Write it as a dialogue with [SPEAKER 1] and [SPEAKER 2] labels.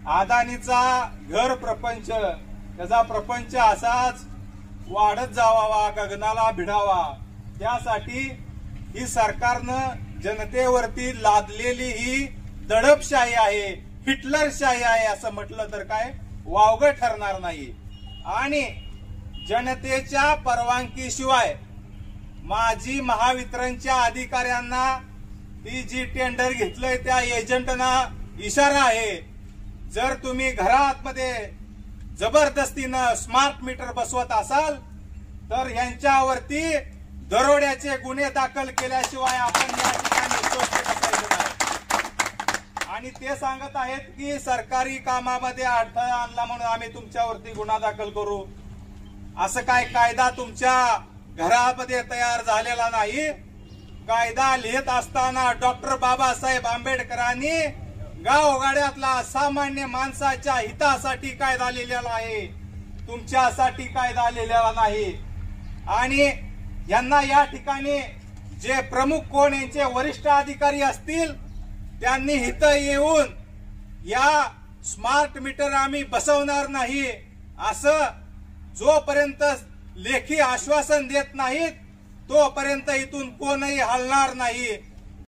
[SPEAKER 1] अदानीचा घर प्रपंच, त्याचा प्रपंच असाच वाढत जावा, गगनाला भिडावा, त्यासाठी ही सरकारनं जनतेवरती लादलेली ही दडपशाही आहे, हिटलरशाही आहे असं म्हटलं तर काय वावगं ठरणार नाही। आणि जनतेच्या परवानगीशिवाय माझी महावितरणच्या अधिकाऱ्यांना ती जी टेंडर घेतलंय त्या एजंटना इशारा आहे, जर तुम्ही घरामध्ये जबरदस्तीनं स्मार्ट मीटर बसवत असाल तर यांच्यावरती दरोड्याचे गुन्हे दाखल केल्याशिवाय आपण या ठिकाणी स्वस्थ बसायचं नाही। आणि ते सांगत आहेत की सरकारी कामामध्ये अडथळा आणला म्हणून आम्ही तुमच्यावरती गुन्हा दाखल करू। असं काय कायदा तुमच्या घरामध्ये तयार झालेला नाही। कायदा लिहित असताना डॉक्टर बाबासाहेब आंबेडकरांनी गावगाड्यातला सामान्य माणसाच्या हितासाठी कायदा लिहिलेला आहे, तुमच्यासाठी कायदा लिहिलेला नाही। आणि यांना या ठिकाणी जे प्रमुख कोण यांचे वरिष्ठ अधिकारी असतील त्यांनी इथं येऊन या स्मार्ट मीटर आम्ही बसवणार नाही असं जोपर्यंत लेखी आश्वासन देत नाहीत तोपर्यंत इथून कोणही हलणार नाही।